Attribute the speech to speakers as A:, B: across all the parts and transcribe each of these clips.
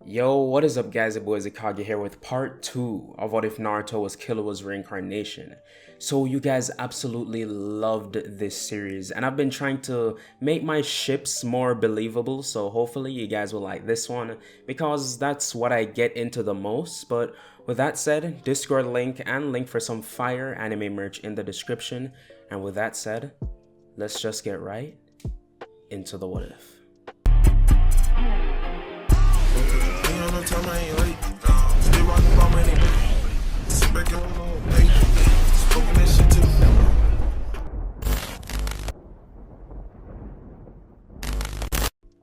A: Yo, what is up guys, your boy IzuKage here with part 2 of What If Naruto Was Killua's Reincarnation. So you guys absolutely loved this series and I've been trying to make my ships more believable, so hopefully you guys will like this one because that's what I get into the most. But with that said, Discord link and link for some fire anime merch in the description, and with that said, let's just get right into the what if.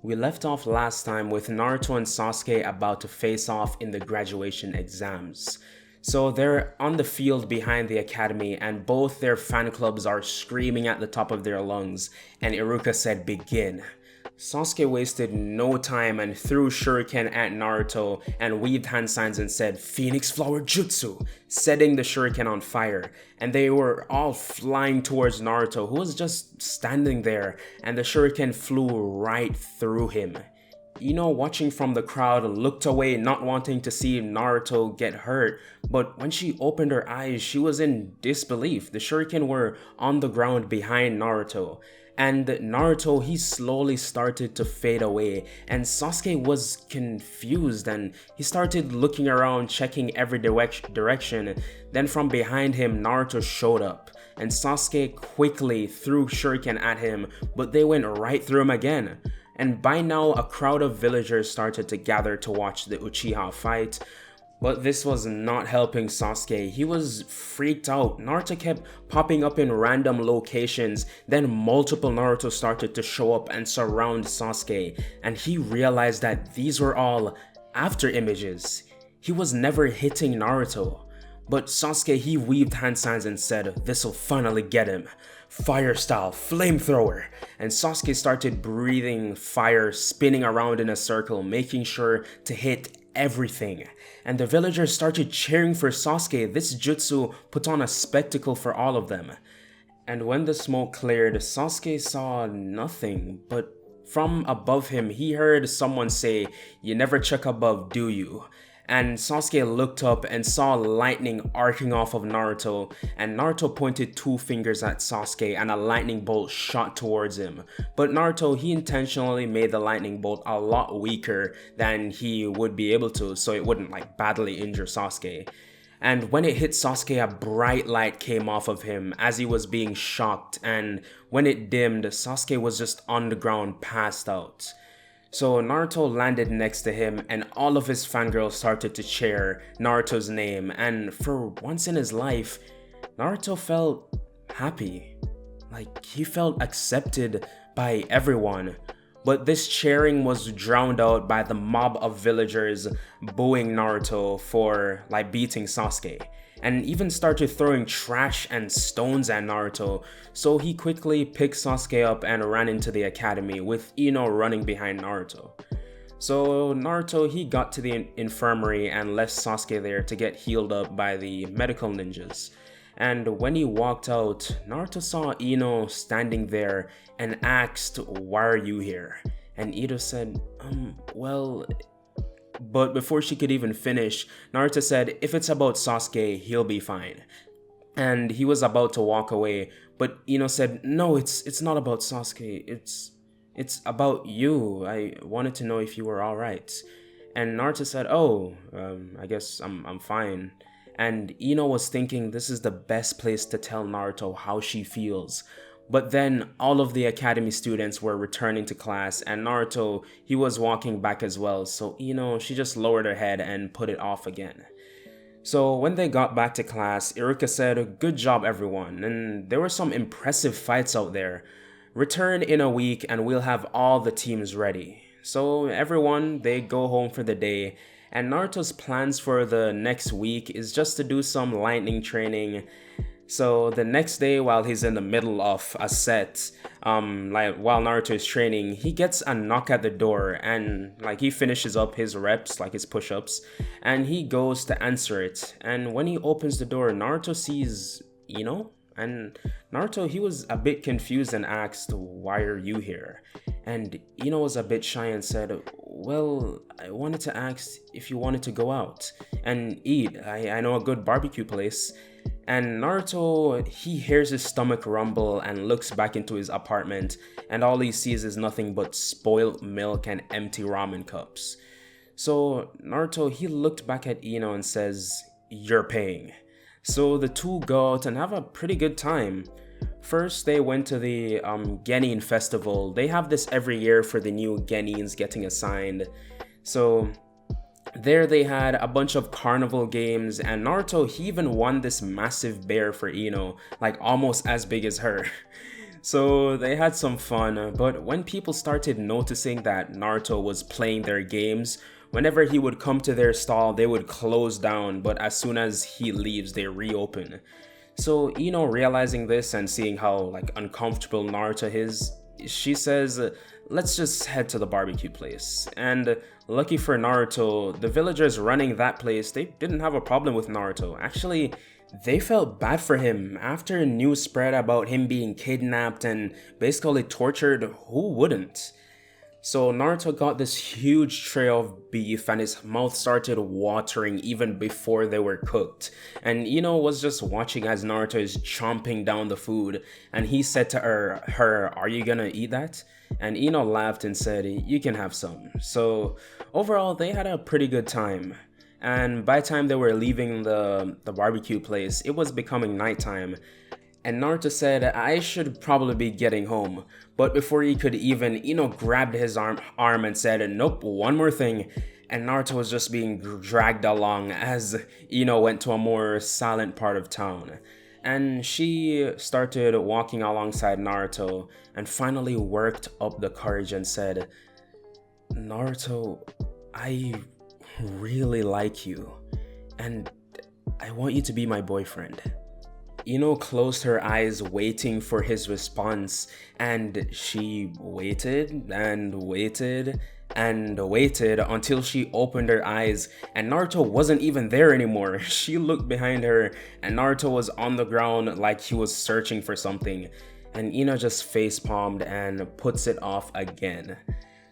A: We left off last time with Naruto and Sasuke about to face off in the graduation exams. So they're on the field behind the academy and both their fan clubs are screaming at the top of their lungs, and Iruka said begin. Sasuke wasted no time and threw shuriken at Naruto and weaved hand signs and said Phoenix Flower Jutsu, setting the shuriken on fire, and they were all flying towards Naruto, who was just standing there, and the shuriken flew right through him. Ino, watching from the crowd, looked away, not wanting to see Naruto get hurt, but when she opened her eyes, she was in disbelief. The shuriken were on the ground behind Naruto. And Naruto, he slowly started to fade away, and Sasuke was confused and he started looking around, checking every direction. Then from behind him, Naruto showed up, and Sasuke quickly threw shuriken at him, but they went right through him again. And by now, a crowd of villagers started to gather to watch the Uchiha fight. But this was not helping Sasuke. He was freaked out. Naruto kept popping up in random locations. Then multiple Naruto started to show up and surround Sasuke. And he realized that these were all after images. He was never hitting Naruto. But Sasuke, he weaved hand signs and said, "This'll finally get him. Fire style, flamethrower." And Sasuke started breathing fire, spinning around in a circle, making sure to hit everything. And the villagers started cheering for Sasuke. This jutsu put on a spectacle for all of them. And when the smoke cleared, Sasuke saw nothing, but from above him, he heard someone say, "You never check above, do you?" And Sasuke looked up and saw lightning arcing off of Naruto, and Naruto pointed two fingers at Sasuke and a lightning bolt shot towards him. But Naruto, he intentionally made the lightning bolt a lot weaker than he would be able to, so it wouldn't badly injure Sasuke. And when it hit Sasuke, a bright light came off of him as he was being shocked, and when it dimmed, Sasuke was just on the ground, passed out. So Naruto landed next to him and all of his fangirls started to cheer Naruto's name, and for once in his life, Naruto felt happy. He felt accepted by everyone. But this cheering was drowned out by the mob of villagers booing Naruto for beating Sasuke, and even started throwing trash and stones at Naruto, so he quickly picked Sasuke up and ran into the academy with Ino running behind Naruto. So Naruto, he got to the infirmary and left Sasuke there to get healed up by the medical ninjas. And when he walked out, Naruto saw Ino standing there and asked, "Why are you here?" And Ino said, well... But before she could even finish, Naruto said, "If it's about Sasuke, he'll be fine." And he was about to walk away, but Ino said, "No, it's not about Sasuke, it's about you. I wanted to know if you were alright." And Naruto said, "Oh, I guess I'm fine." And Ino was thinking this is the best place to tell Naruto how she feels. But then all of the academy students were returning to class and Naruto, he was walking back as well, so Ino, she just lowered her head and put it off again. So when they got back to class, Iruka said, "Good job everyone, and there were some impressive fights out there. Return in a week and we'll have all the teams ready." So everyone, they go home for the day, and Naruto's plans for the next week is just to do some lightning training. So the next day, while he's in the middle of a set, while Naruto is training, he gets a knock at the door, and he finishes up his reps, his push-ups, and he goes to answer it. And when he opens the door, Naruto sees Ino, and Naruto, he was a bit confused and asked, "Why are you here?" And Ino was a bit shy and said, well, I wanted to ask if you wanted to go out and eat. I know a good barbecue place. And Naruto, he hears his stomach rumble and looks back into his apartment, and all he sees is nothing but spoiled milk and empty ramen cups. So Naruto, he looked back at Ino and says, you're paying. So the two go out and have a pretty good time. First, they went to the Genin festival. They have this every year for the new Genins getting assigned. So there they had a bunch of carnival games, and Naruto, he even won this massive bear for Ino, like almost as big as her. So they had some fun, but when people started noticing that Naruto was playing their games, whenever he would come to their stall, they would close down, but as soon as he leaves, they reopen. So Ino, realizing this and seeing how like uncomfortable Naruto is, she says, let's just head to the barbecue place. And lucky for Naruto, the villagers running that place, they didn't have a problem with Naruto. Actually, they felt bad for him. After news spread about him being kidnapped and basically tortured, who wouldn't? So Naruto got this huge tray of beef and his mouth started watering even before they were cooked. And Ino was just watching as Naruto is chomping down the food, and he said to her, are you gonna eat that? And Ino laughed and said, you can have some. So overall, they had a pretty good time. And by the time they were leaving the barbecue place, it was becoming nighttime. And Naruto said, I should probably be getting home. But before he could even, Ino grabbed his arm and said, nope, one more thing. And Naruto was just being dragged along as Ino went to a more silent part of town. And she started walking alongside Naruto and finally worked up the courage and said, Naruto, I really like you. And I want you to be my boyfriend. Ino closed her eyes waiting for his response, and she waited and waited and waited until she opened her eyes, and Naruto wasn't even there anymore. She looked behind her and Naruto was on the ground like he was searching for something, and Ino just facepalmed and puts it off again.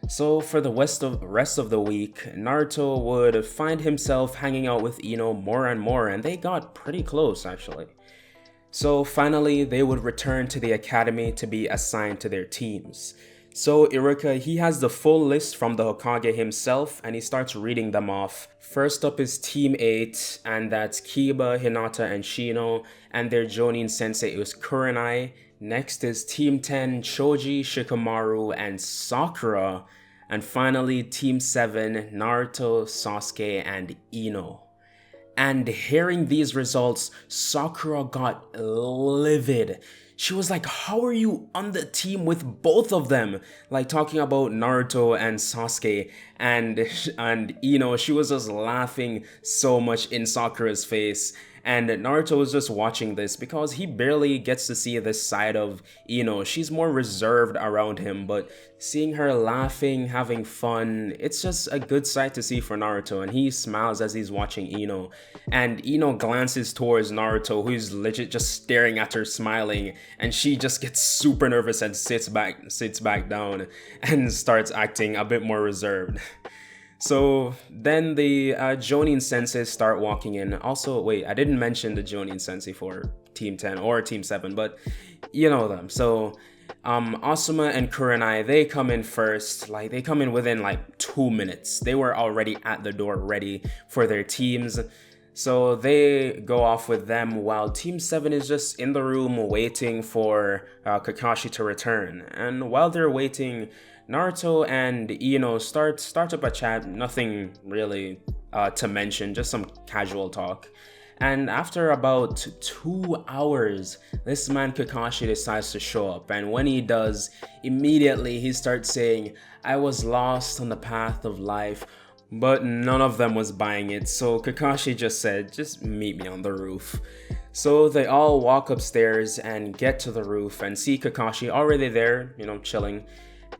A: So for the rest of the week, Naruto would find himself hanging out with Ino more and more, and they got pretty close actually. So finally, they would return to the academy to be assigned to their teams. So Iruka, he has the full list from the Hokage himself, and he starts reading them off. First up is Team 8, and that's Kiba, Hinata, and Shino, and their Jonin sensei is Kurenai. Next is Team 10, Choji, Shikamaru, and Sakura. And finally, Team 7, Naruto, Sasuke, and Ino. And hearing these results, Sakura got livid. She was like, how are you on the team with both of them? Like talking about Naruto and Sasuke, and Ino, she was just laughing so much in Sakura's face. And Naruto was just watching this because he barely gets to see this side of Ino. She's more reserved around him, but seeing her laughing, having fun, it's just a good sight to see for Naruto, and he smiles as he's watching Ino. And Ino glances towards Naruto, who's legit just staring at her smiling, and she just gets super nervous and sits back down and starts acting a bit more reserved. So then the Jonin senseis start walking in. Also, wait, I didn't mention the Jonin sensei for Team 10 or Team 7, but you know them. So Asuma and Kurenai, they come in first. Like, they come in within like 2 minutes. They were already at the door ready for their teams. So they go off with them while Team 7 is just in the room waiting for Kakashi to return. And while they're waiting, Naruto and Ino start up a chat, nothing really to mention, just some casual talk. And after about 2 hours, this man Kakashi decides to show up, and when he does, immediately he starts saying, I was lost on the path of life, but none of them was buying it, so Kakashi just said, just meet me on the roof. So they all walk upstairs and get to the roof and see Kakashi already there, chilling.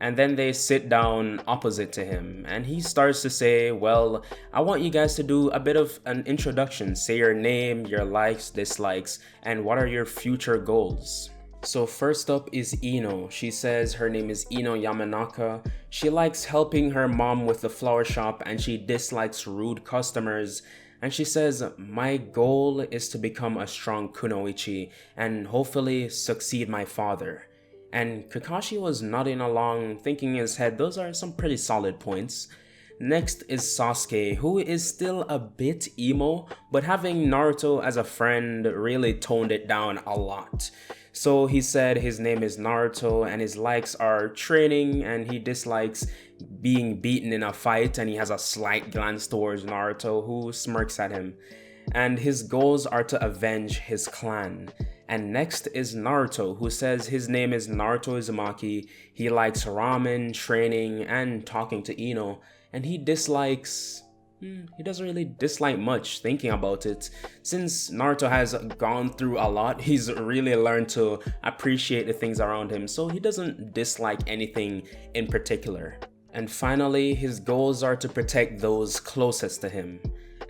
A: And then they sit down opposite to him, and he starts to say, well, I want you guys to do a bit of an introduction. Say your name, your likes, dislikes, and what are your future goals. So first up is Ino. She says her name is Ino Yamanaka. She likes helping her mom with the flower shop and she dislikes rude customers. And she says, my goal is to become a strong kunoichi and hopefully succeed my father. And Kakashi was nodding along, thinking in his head, those are some pretty solid points. Next is Sasuke, who is still a bit emo, but having Naruto as a friend really toned it down a lot. So he said his name is Naruto and his likes are training and he dislikes being beaten in a fight, and he has a slight glance towards Naruto, who smirks at him. And his goals are to avenge his clan. And next is Naruto, who says his name is Naruto Uzumaki. He likes ramen, training, and talking to Ino. And he dislikes... he doesn't really dislike much thinking about it. Since Naruto has gone through a lot, he's really learned to appreciate the things around him. So he doesn't dislike anything in particular. And finally, his goals are to protect those closest to him.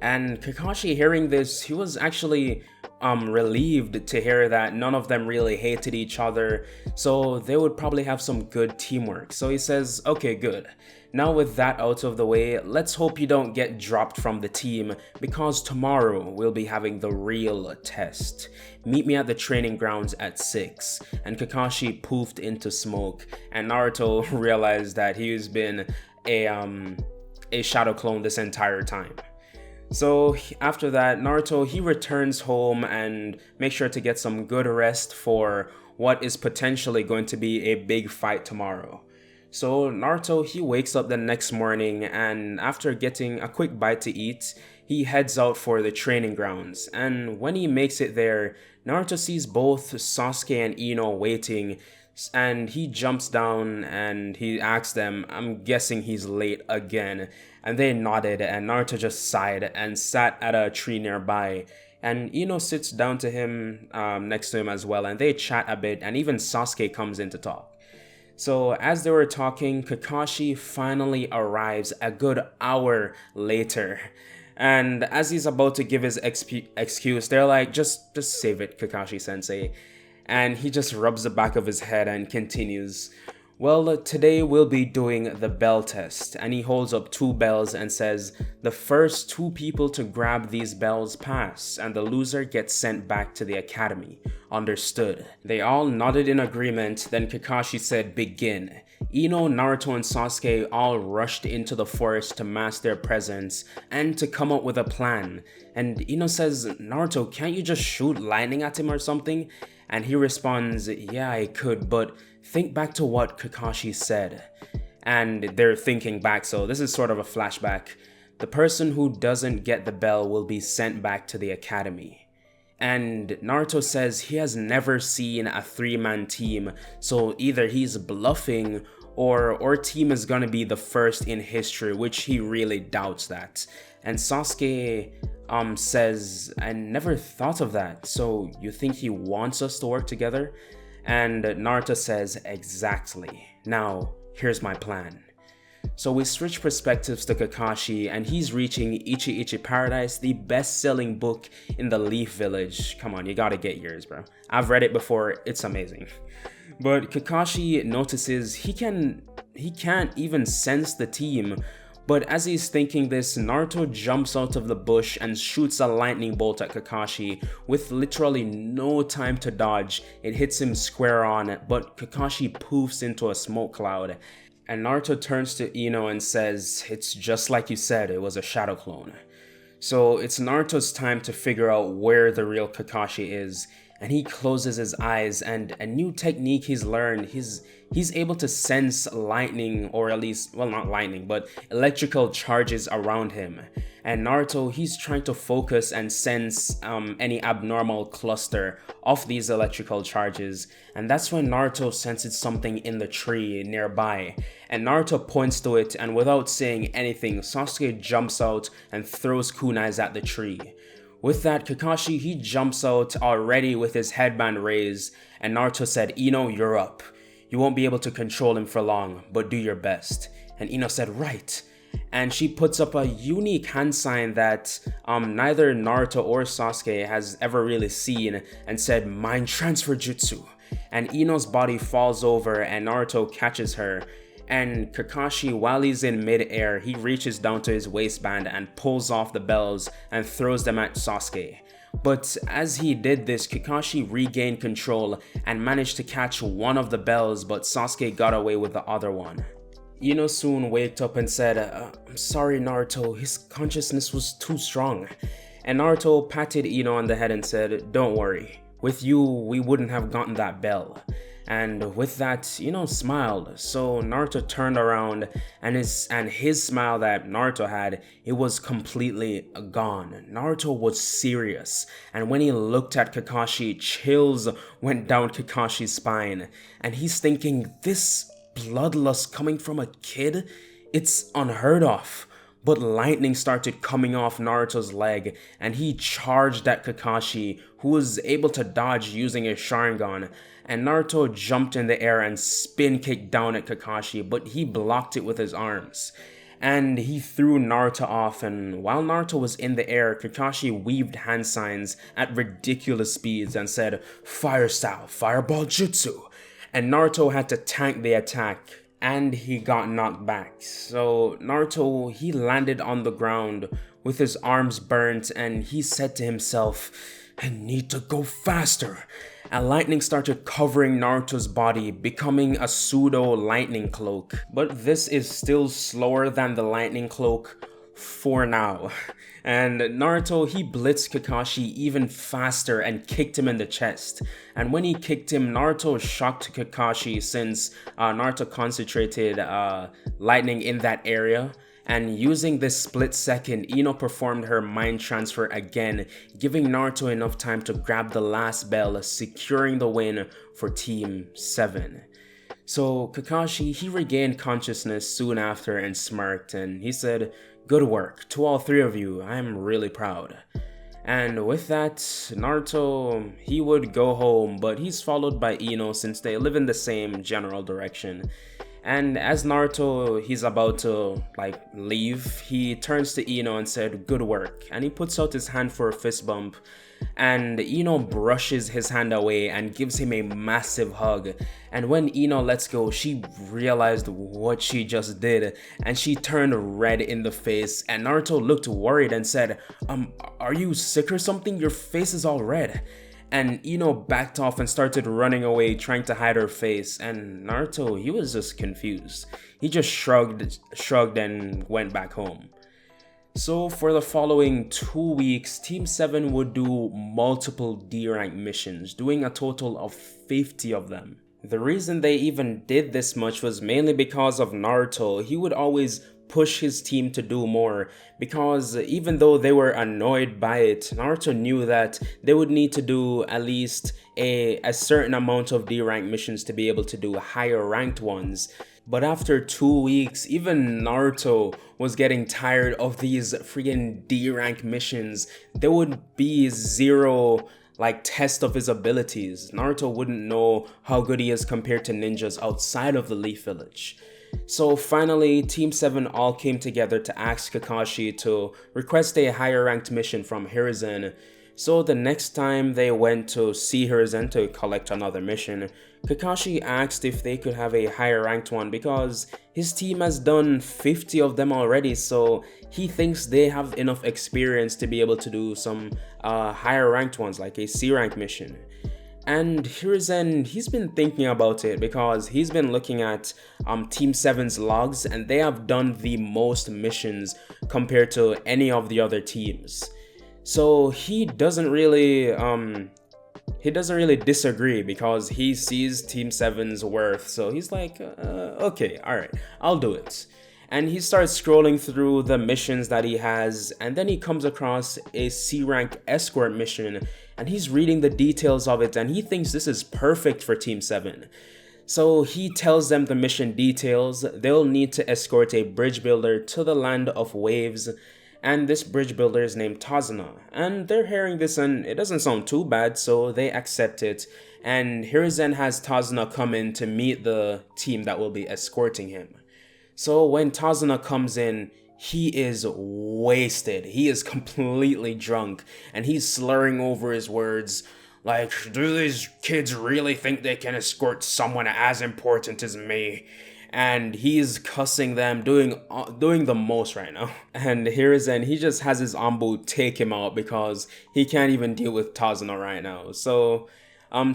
A: And Kakashi, hearing this, he was actually relieved to hear that none of them really hated each other, so they would probably have some good teamwork. So he says, okay, good. Now with that out of the way, let's hope you don't get dropped from the team, because tomorrow we'll be having the real test. Meet me at the training grounds at 6. And Kakashi poofed into smoke, and Naruto realized that he's been a shadow clone this entire time. So after that, Naruto, he returns home and makes sure to get some good rest for what is potentially going to be a big fight tomorrow. So Naruto, he wakes up the next morning and after getting a quick bite to eat, he heads out for the training grounds. And when he makes it there, Naruto sees both Sasuke and Ino waiting, and he jumps down and he asks them, I'm guessing he's late again. And they nodded and Naruto just sighed and sat at a tree nearby. And Ino sits down to him next to him as well, and they chat a bit, and even Sasuke comes in to talk. So as they were talking, Kakashi finally arrives a good hour later. And as he's about to give his excuse, they're like, just save it, Kakashi-sensei. And he just rubs the back of his head and continues, well, today we'll be doing the bell test. And he holds up 2 bells and says, the first 2 people to grab these bells pass, and the loser gets sent back to the academy. Understood. They all nodded in agreement, then Kakashi said, begin. Ino, Naruto, and Sasuke all rushed into the forest to mask their presence and to come up with a plan. And Ino says, Naruto, can't you just shoot lightning at him or something? And he responds, yeah, I could, but think back to what Kakashi said. And they're thinking back, so this is sort of a flashback. The person who doesn't get the bell will be sent back to the academy. And Naruto says he has never seen a 3-man team, so either he's bluffing or our team is gonna be the first in history, which he really doubts that. And Sasuke says, I never thought of that, so you think he wants us to work together? And Naruto says, exactly. Now, here's my plan. So we switch perspectives to Kakashi, and he's reaching Ichi Ichi Paradise, the best-selling book in the Leaf Village. Come on, you gotta get yours, bro. I've read it before, it's amazing. But Kakashi notices he can't even sense the team. But as he's thinking this, Naruto jumps out of the bush and shoots a lightning bolt at Kakashi with literally no time to dodge. It hits him square on, but Kakashi poofs into a smoke cloud. And Naruto turns to Ino and says, it's just like you said, it was a shadow clone. So it's Naruto's time to figure out where the real Kakashi is. And he closes his eyes, and a new technique he's learned, he's able to sense lightning, or at least, well, not lightning, but electrical charges around him. And Naruto, he's trying to focus and sense any abnormal cluster of these electrical charges. And that's when Naruto senses something in the tree nearby. And Naruto points to it, and without saying anything, Sasuke jumps out and throws kunais at the tree. With that, Kakashi, he jumps out already with his headband raised, and Naruto said, Ino, you're up. You won't be able to control him for long, but do your best. And Ino said, right. And she puts up a unique hand sign that neither Naruto or Sasuke has ever really seen, and said, mind transfer jutsu. and Ino's body falls over and Naruto catches her. And Kakashi, while he's in mid-air, he reaches down to his waistband and pulls off the bells and throws them at Sasuke. But as he did this, Kakashi regained control and managed to catch one of the bells, but Sasuke got away with the other one. Ino soon waked up and said, "I'm sorry Naruto, his consciousness was too strong." And Naruto patted Ino on the head and said, "Don't worry, with you we wouldn't have gotten that bell." And with that, Ino smiled. So Naruto turned around and his smile that Naruto had, it was completely gone. Naruto was serious. And when he looked at Kakashi, chills went down Kakashi's spine. And he's thinking, this bloodlust coming from a kid? It's unheard of. But lightning started coming off Naruto's leg, and he charged at Kakashi, who was able to dodge using his Sharingan, and Naruto jumped in the air and spin kicked down at Kakashi, but he blocked it with his arms. And he threw Naruto off, and while Naruto was in the air, Kakashi weaved hand signs at ridiculous speeds and said, "Fire style, fireball jutsu," and Naruto had to tank the attack. And he got knocked back. So Naruto, he landed on the ground with his arms burnt and he said to himself, "I need to go faster." And lightning started covering Naruto's body, becoming a pseudo lightning cloak. But this is still slower than the lightning cloak for now. And Naruto, he blitzed Kakashi even faster and kicked him in the chest. And when he kicked him, Naruto shocked Kakashi since Naruto concentrated lightning in that area. And using this split second, Ino performed her mind transfer again, giving Naruto enough time to grab the last bell, securing the win for Team 7. So Kakashi, he regained consciousness soon after and smirked, and he said, "Good work to all three of you, I am really proud." And with that, Naruto, he would go home, but he's followed by Ino since they live in the same general direction. And as Naruto, he's about to leave, he turns to Ino and said, "Good work," and he puts out his hand for a fist bump. And Ino brushes his hand away and gives him a massive hug. And when Ino lets go, she realized what she just did and she turned red in the face, and Naruto looked worried and said, "Are you sick or something? Your face is all red." And Ino backed off and started running away, trying to hide her face, and Naruto, he was just confused. He just shrugged and went back home. So for the following 2 weeks, Team 7 would do multiple D-rank missions, doing a total of 50 of them. The reason they even did this much was mainly because of Naruto. He would always push his team to do more, because even though they were annoyed by it, Naruto knew that they would need to do at least a certain amount of D-rank missions to be able to do higher ranked ones. But after 2 weeks, even Naruto was getting tired of these freaking D-rank missions. There would be zero test of his abilities. Naruto wouldn't know how good he is compared to ninjas outside of the Leaf Village. So finally, Team 7 all came together to ask Kakashi to request a higher ranked mission from Hiruzen. So the next time they went to see Hiruzen to collect another mission, Kakashi asked if they could have a higher ranked one because his team has done 50 of them already, so he thinks they have enough experience to be able to do some higher ranked ones like a C rank mission. And Hiruzen, he's been thinking about it because he's been looking at Team 7's logs and they have done the most missions compared to any of the other teams. So he doesn't really disagree because he sees Team 7's worth. So he's like, okay, alright, I'll do it. And he starts scrolling through the missions that he has, and then he comes across a C rank escort mission, and he's reading the details of it, and he thinks this is perfect for Team 7. So he tells them the mission details. They'll need to escort a bridge builder to the land of waves, and this bridge builder is named Tazuna. And they're hearing this and it doesn't sound too bad, so they accept it. And Hiruzen has Tazuna come in to meet the team that will be escorting him. So when Tazuna comes in, he is wasted. He is completely drunk and he's slurring over his words Like, do these kids really think they can escort someone as important as me? And he's cussing them, doing the most right now. And Hiruzen, he just has his Ambu take him out because he can't even deal with Tazuna right now. So,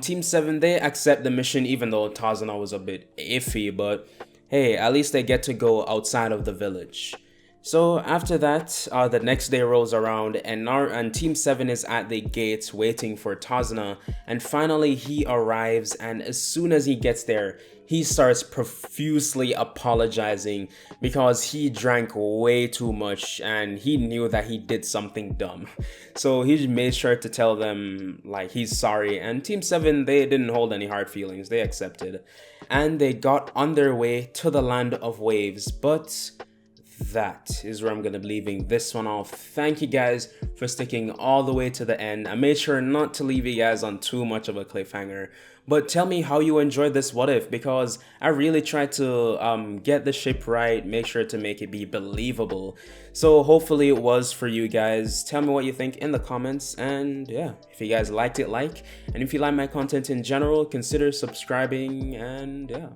A: Team 7, they accept the mission even though Tazuna was a bit iffy, but hey, at least they get to go outside of the village. So after that, the next day rolls around and Team 7 is at the gates waiting for Tazuna, and finally he arrives, and as soon as he gets there, he starts profusely apologizing because he drank way too much and he knew that he did something dumb. So he made sure to tell them like he's sorry, and Team 7, they didn't hold any hard feelings, they accepted. And they got on their way to the land of waves, but that is where I'm going to be leaving this one off. Thank you guys for sticking all the way to the end. I made sure not to leave you guys on too much of a cliffhanger. But tell me how you enjoyed this what if, because I really tried to get the ship right, make sure to make it be believable. So hopefully it was for you guys. Tell me what you think in the comments, and yeah, if you guys liked it, like, and if you like my content in general, consider subscribing, and yeah,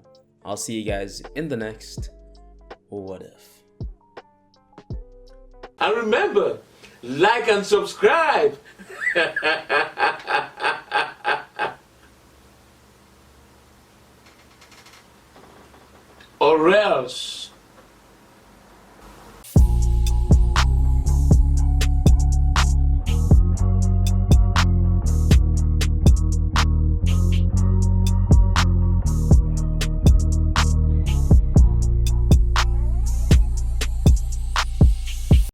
A: I'll see you guys in the next what if.
B: And remember, like and subscribe. Or else.